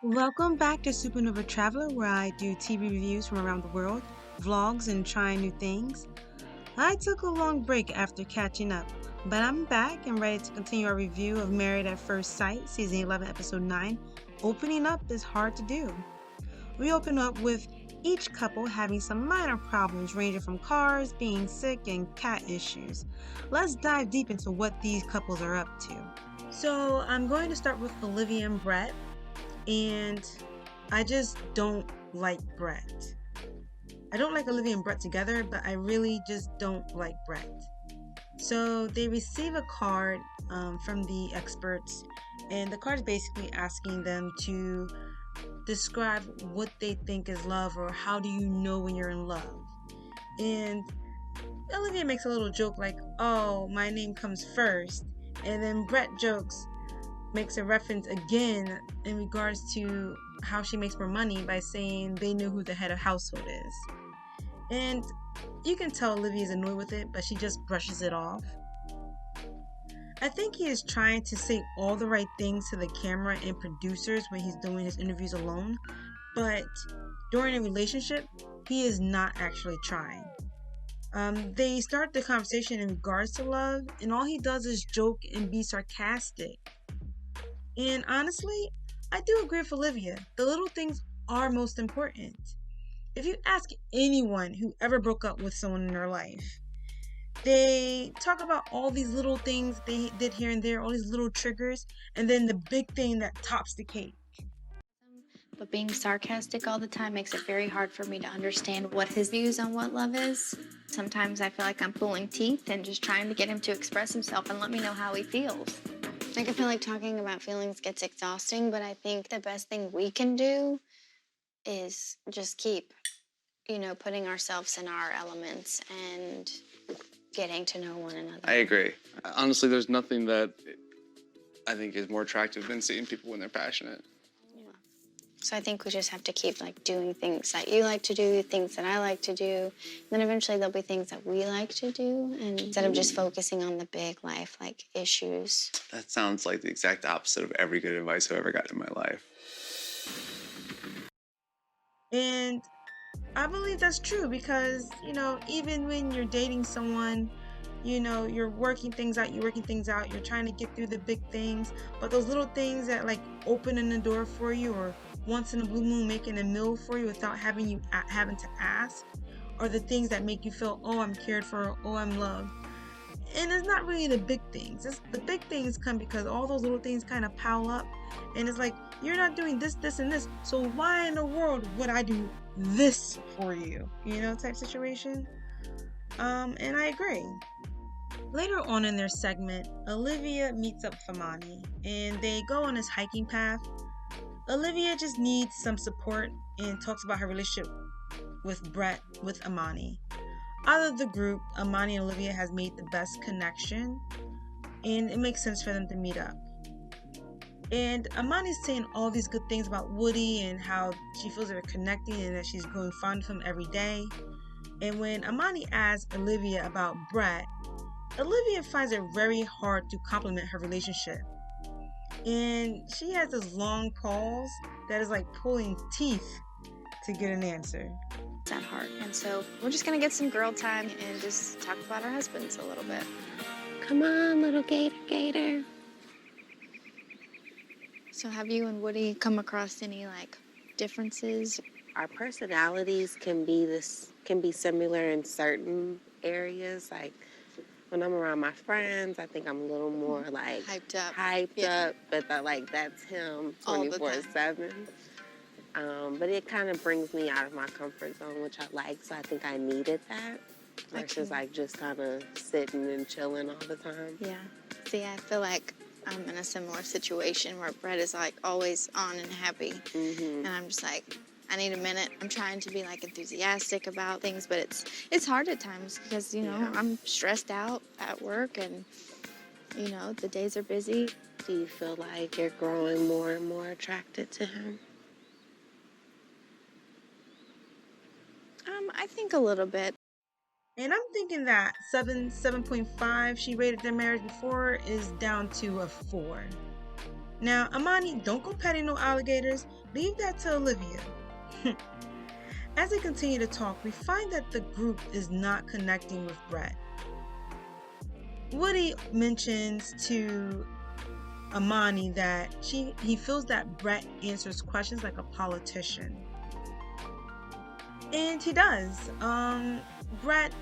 Welcome back to Supernova Traveler, where I do TV reviews from around the world, vlogs, and trying new things. I took a long break after catching up, but I'm back and ready to continue our review of Married at First Sight, Season 11, Episode 9. Opening up is hard to do. We open up with each couple having some minor problems ranging from cars, being sick, and cat issues. Let's dive deep into what these couples are up to. So I'm going to start with Olivia and Brett. And I just don't like Brett. I don't like Olivia and Brett together, but I really just don't like Brett. So they receive a card from the experts, and the card is basically asking them to describe what they think is love, or how do you know when you're in love. And Olivia makes a little joke like, oh, my name comes first. And then Brett makes a reference again in regards to how she makes more money by saying they knew who the head of household is. And you can tell Olivia's annoyed with it, but she just brushes it off. I think he is trying to say all the right things to the camera and producers when he's doing his interviews alone, but during a relationship, he is not actually trying. They start the conversation in regards to love, and all he does is joke and be sarcastic. And honestly, I do agree with Olivia. The little things are most important. If you ask anyone who ever broke up with someone in their life, they talk about all these little things they did here and there, all these little triggers, and then the big thing that tops the cake. But being sarcastic all the time makes it very hard for me to understand what his views on what love is. Sometimes I feel like I'm pulling teeth and just trying to get him to express himself and let me know how he feels. Like, I feel like talking about feelings gets exhausting, but I think the best thing we can do is just keep, putting ourselves in our elements and getting to know one another. I agree. Honestly, there's nothing that I think is more attractive than seeing people when they're passionate. Yeah. So I think we just have to keep, doing things that you like to do, things that I like to do. And then eventually there'll be things that we like to do, and instead of just focusing on the big life, issues. That sounds like the exact opposite of every good advice I've ever gotten in my life. And I believe that's true because, even when you're dating someone, you're working things out, you're trying to get through the big things, but those little things that opening the door for you, or once in a blue moon making a meal for you without having to ask, are the things that make you feel, oh, I'm cared for, oh, I'm loved. And it's not really the big things. The big things come because all those little things kind of pile up, and it's like, you're not doing this, this, and this, so why in the world would I do this for you? Type situation. And I agree. Later on in their segment, Olivia meets up with Amani, and they go on this hiking path. Olivia just needs some support and talks about her relationship with Brett with Amani. Out of the group, Amani and Olivia has made the best connection, and it makes sense for them to meet up. And Amani's saying all these good things about Woody and how she feels they're connecting and that she's growing fond of him every day. And when Amani asks Olivia about Brett, Olivia finds it very hard to compliment her relationship. And she has this long pause that is like pulling teeth to get an answer. At heart. And so we're just gonna get some girl time and just talk about our husbands a little bit. Come on, little gator. So have you and Woody come across any differences? Our personalities can be similar in certain areas. Like when I'm around my friends, I think I'm a little more hyped up, but that's him All the 24/7. But it kind of brings me out of my comfort zone, which I like. So I think I needed that versus just kind of sitting and chilling all the time. Yeah. See, I feel like I'm in a similar situation where Brett is always on and happy. Mm-hmm. And I'm just I need a minute. I'm trying to be enthusiastic about things, but it's hard at times because, I'm stressed out at work and, the days are busy. Do you feel like you're growing more and more attracted to him? I think a little bit. And I'm thinking that 7.5 she rated their marriage before is down to a 4. Now, Amani, don't go petting no alligators. Leave that to Olivia. As they continue to talk, we find that the group is not connecting with Brett. Woody mentions to Amani that he feels that Brett answers questions like a politician. And he does. Brett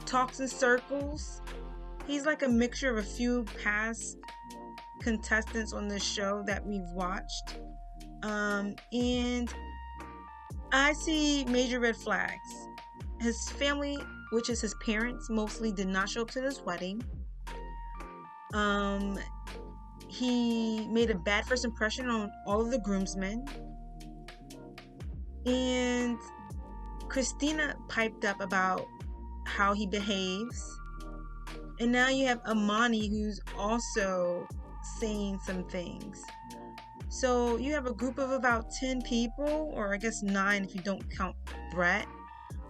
talks in circles. He's like a mixture of a few past contestants on this show that we've watched. And I see major red flags. His family, which is his parents, mostly did not show up to this wedding. He made a bad first impression on all of the groomsmen. And Christina piped up about how he behaves. And now you have Amani, who's also saying some things. So you have a group of about 10 people, or I guess 9 if you don't count Brett,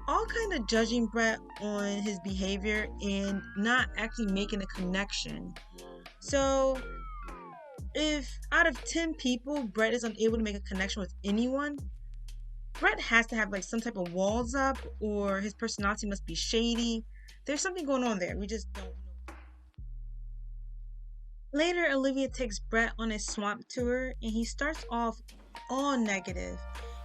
all kind of judging Brett on his behavior and not actually making a connection. So if out of 10 people, Brett is unable to make a connection with anyone, Brett has to have like some type of walls up, or his personality must be shady. There's something going on there. We just don't know. Later, Olivia takes Brett on a swamp tour, and he starts off all negative.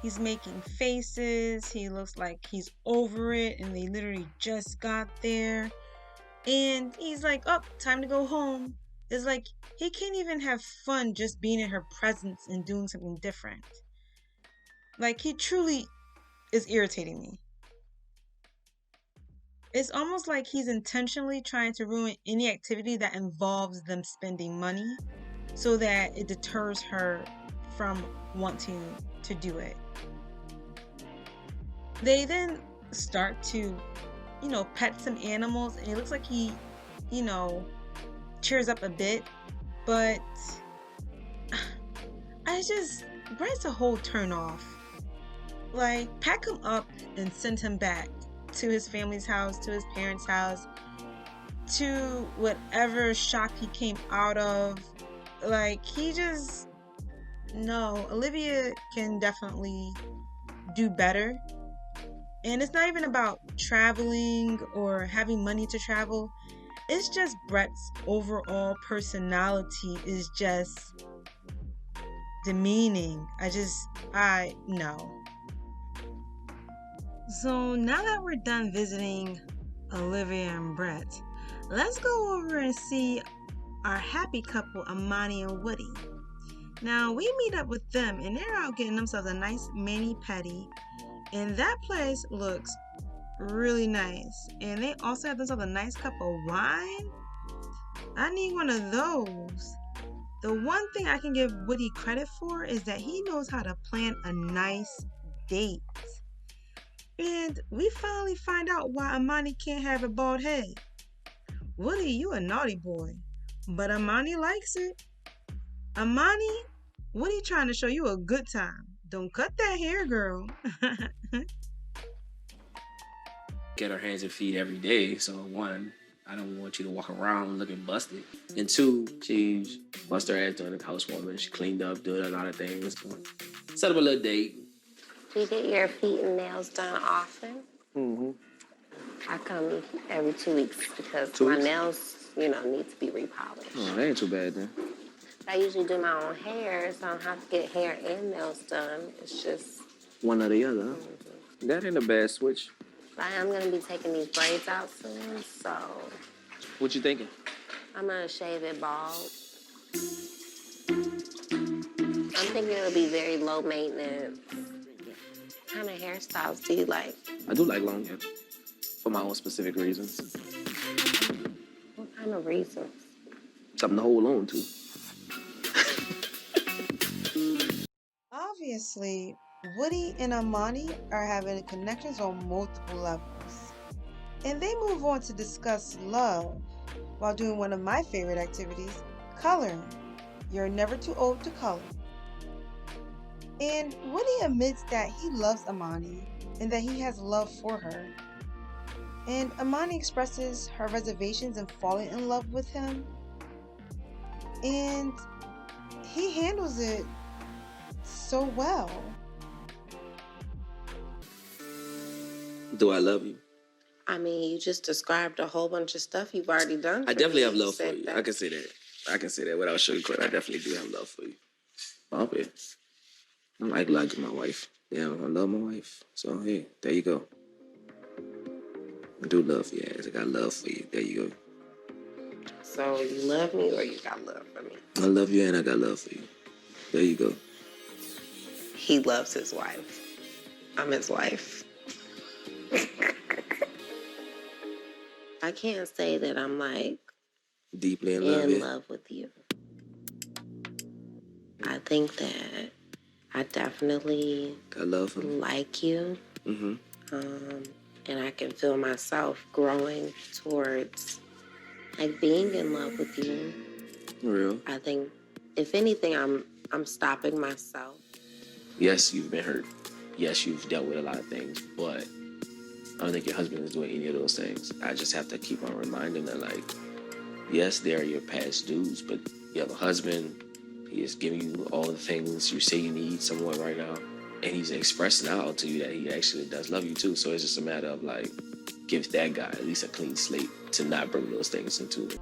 He's making faces. He looks like he's over it, and they literally just got there. And he's like, oh, time to go home. It's like he can't even have fun just being in her presence and doing something different. Like, he truly is irritating me. It's almost like he's intentionally trying to ruin any activity that involves them spending money so that it deters her from wanting to do it. They then start to, pet some animals, and it looks like he, cheers up a bit, but Brett's a whole turn off. Like, pack him up and send him back to his family's house, to his parents' house, to whatever shock he came out of. Like, no, Olivia can definitely do better. And it's not even about traveling or having money to travel. It's just Brett's overall personality is just demeaning. No. So now that we're done visiting Olivia and Brett, let's go over and see our happy couple, Amani and Woody. Now, we meet up with them, and they're out getting themselves a nice mani-pedi, and that place looks really nice. And they also have themselves a nice cup of wine. I need one of those. The one thing I can give Woody credit for is that he knows how to plan a nice date. And we finally find out why Amani can't have a bald head. Woody, you a naughty boy, but Amani likes it. Amani, Woody trying to show you a good time. Don't cut that hair, girl. Get her hands and feet every day. So one, I don't want you to walk around looking busted. And two, she bust her ass during the housewarming. She cleaned up, did a lot of things. Set up a little date. Do you get your feet and nails done often? Mm-hmm. I come every 2 weeks because 2 my weeks? nails, need to be repolished. Oh, that ain't too bad then. I usually do my own hair, so I don't have to get hair and nails done. It's just... One or the other, huh? That ain't a bad switch. I am going to be taking these braids out soon, so... What you thinking? I'm going to shave it bald. I'm thinking it'll be very low maintenance. What kind of hairstyles do you like? I do like long hair for my own specific reasons. What kind of reasons? Something to hold on to. Obviously, Woody and Amani are having connections on multiple levels. And they move on to discuss love while doing one of my favorite activities, coloring. You're never too old to color. And Woody admits that he loves Amani and that he has love for her. And Amani expresses her reservations in falling in love with him. And he handles it so well. Do I love you? I mean, you just described a whole bunch of stuff you've already done. I definitely have love for said you. that. I can say that. I can say that without sugarcoating. I definitely do have love for you. Bump it. I'm like my wife. Yeah, I love my wife. So hey, there you go. I do love you. I got love for you. There you go. So you love me or you got love for me? I love you and I got love for you. There you go. He loves his wife. I'm his wife. I can't say that I'm like Deeply in love with you. I think that I definitely got love for me. like you. Mm-hmm. And I can feel myself growing towards like being in love with you. Real. I think if anything, I'm stopping myself. Yes, you've been hurt. Yes, you've dealt with a lot of things, but I don't think your husband is doing any of those things. I just have to keep on reminding that, like, yes, they are your past dues, but you have a husband. He is giving you all the things you say you need someone right now. And he's expressing out to you that he actually does love you too. So it's just a matter of like, give that guy at least a clean slate to not bring those things into it.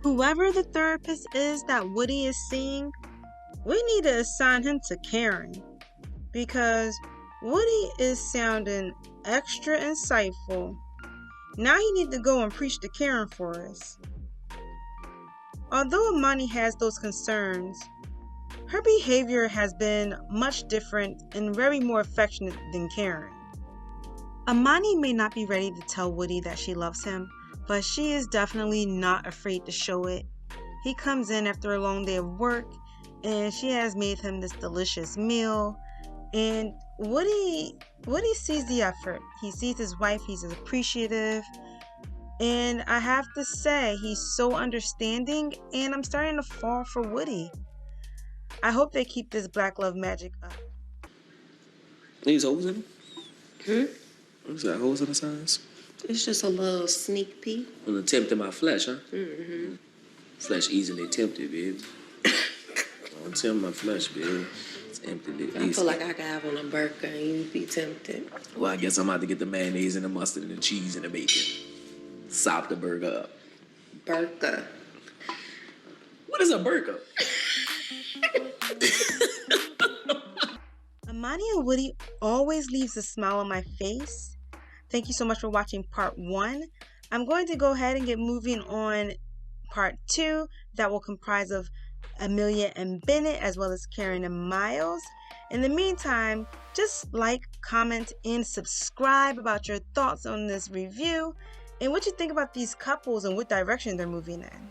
Whoever the therapist is that Woody is seeing, we need to assign him to Karen, because Woody is sounding extra insightful. Now he needs to go and preach to Karen for us. Although Amani has those concerns, her behavior has been much different and very more affectionate than Karen. Amani may not be ready to tell Woody that she loves him, but she is definitely not afraid to show it. He comes in after a long day of work, and she has made him this delicious meal. And Woody sees the effort. He sees his wife, he's appreciative. And I have to say, he's so understanding, and I'm starting to fall for Woody. I hope they keep this black love magic up. These holes in them? What's that, holes in the sides? It's just a little sneak peek. An attempt at my flesh, huh? Mm-hmm. Flesh easily tempted, babe. Don't tempt my flesh, babe. It's empty. I feel like I could have on a burqa and you'd be tempted. Well, I guess I'm about to get the mayonnaise and the mustard and the cheese and the bacon. Sop the burger up. Burqa. What is a burqa? Amani and Woody always leaves a smile on my face. Thank you so much for watching part 1. I'm going to go ahead and get moving on part 2 that will comprise of Amelia and Bennett as well as Karen and Miles. In the meantime, just like, comment, and subscribe about your thoughts on this review and what you think about these couples and what direction they're moving in.